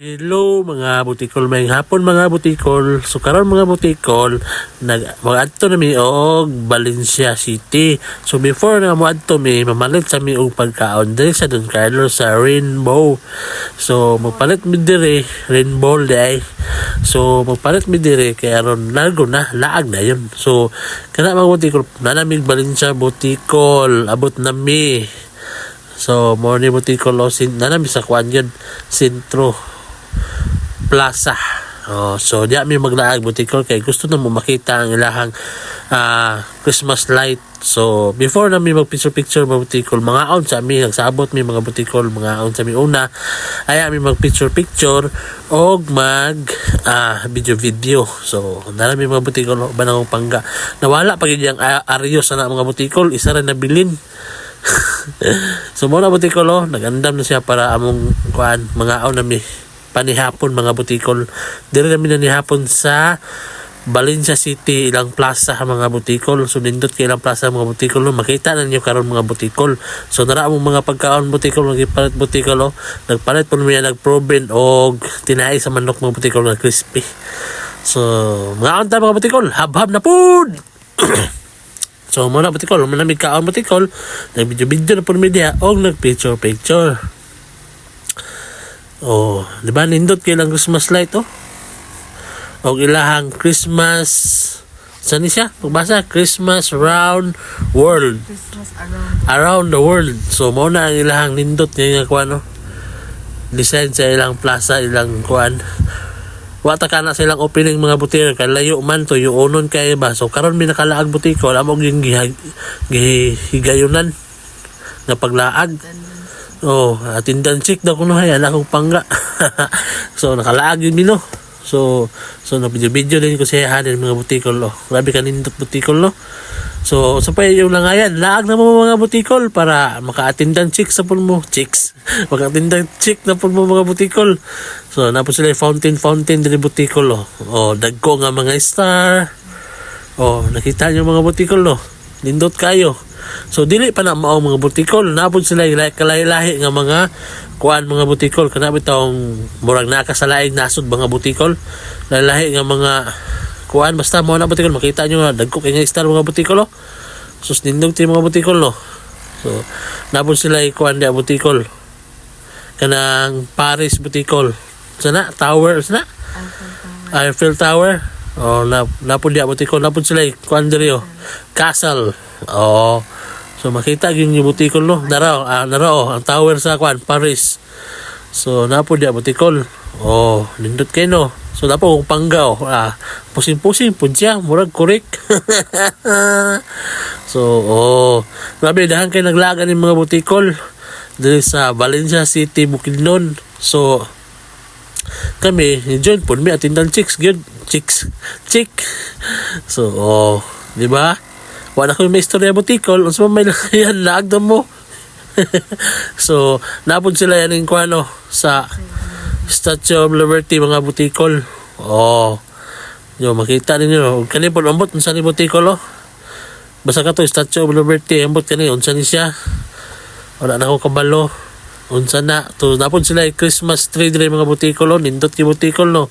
Hello mga butikol, may hapon mga butikol. So karon mga butikol, mag-adto na mi og Valencia City. So before na mo-adto mi, mamalit sa mi og pagkaon diri sa Don Carlos sa Rainbow. So magpalit mi diri Rainbow day. So magpalit mi diri kay aron largo na laag na yun. So kana mga butikol, nanamig Valencia butikol, abot na mi. So morning butikol nanami sa kuan yun, Sentro Plaza. So diya mi maglaag butikol kay gusto na mo makita ang ilahang Christmas light. So before na mi mag picture mga butikol, mga aon sa mi nagsabot mi mga butikol, mga aon sa mi una ay mi mag picture og mag video. So narami mga butikol banang pangga nawala pag yung Arios na mga butikol, isa ra nabilin. So muna butikol nagandam na siya para among kuan mga aon na mi panihapon mga butikol. Diri namin na nihapon sa Valencia City ilang plaza mga butikol. So nindot kay ilang plaza mga butikol makita na niyo karon mga butikol. So nara mo mga pagkaon butikol nagipalit butikol nagpalit pud mi nagproben og tinai sa manok mga butikol na crispy. So mga anta mga butikol habhab na pud. So muna butikol manamig kaon butikol nagvideo na pud mi diha og nagpicture. Oh, di ba nindot kay lang Christmas light og ilahang Christmas saan siya? Pagbasa Christmas round world. Christmas around the world. So mao na ang ilahang nindot nga kuan design sa ilang plaza ilang kuan. Wata ka na silang opening mga butikol kay layo man to yung unon kay ba. So karon mi nakalaag butikol amo yung gihigayunan nga paglaag. Tindan chick daw kuno hay anak kong pangga. So nakalaag yun mino. So na video din ko siya din mga butikol grabe kanindot butikol So sa pa yung langayan laag na mo mga butikol para makaatindan chick sa pun mo chicks. Makaatindan chick na pun mo mga butikol. So napo sila fountain diri butikol dagko nga mga star. Nakita niyo mga butikol nindot kayo. So dili pa na mao mga butikol, napod sila kalay-lahi nga mga kuan mga butikol kana bitong murag nakasalaing nasod mga butikol. Lahi nga mga kuan basta mo na butikol makita nyo nga dagko kay nga star mga butikol sus nindog ti mga butikol So napod sila kuan dia butikol kanang Paris butikol sana tower sana Eiffel Tower napod dia butikol napod sila kuan diri castle. So makita gyud yung butikol naro ang tower sa kuan Paris. So napo dia butikol nindot kay so napo kung pangga pusing-pusing pud siya murag korek. So grabe dahan kay naglagan ni mga butikol diri sa Valencia City Bukidnon. So kami join pud mi atindan chicks. So di ba wala ko may istorya butikol unsa may yan laagdam mo. So napod sila yan yung kuano sa Statue of Liberty mga butikol. Yo makita ninyo kani pud ambot unsa ni butikol basta ka to Statue of Liberty ambot kani unsa ni siya wala na ko kabalo unsa na to. Napod sila Christmas tree diri mga butikol nindot ki butikol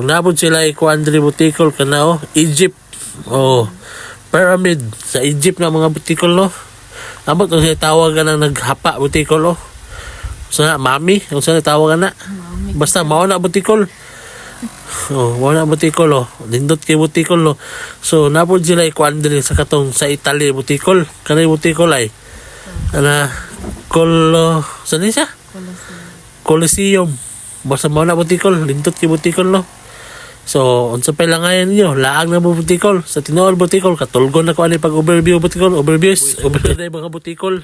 napod sila kuan diri butikol kana Egypt pyramid sa Egypt na mga butikol Ambot kung tawag ka ng naghapa butikol sa mami kung saan tawag ka na basta mao na butikol mao na butikol nindot kay butikol So napod sila ikuan din sa katong sa Italy butikol kanay butikol ay saan siya? Coliseum. Basta mao na butikol nindot kay butikol So, unsa pa lang ngayon niyo? Laag na butikol. Sa tinuod butikol, katulgon na ko ani pag overview butikol. Overview mga butikol.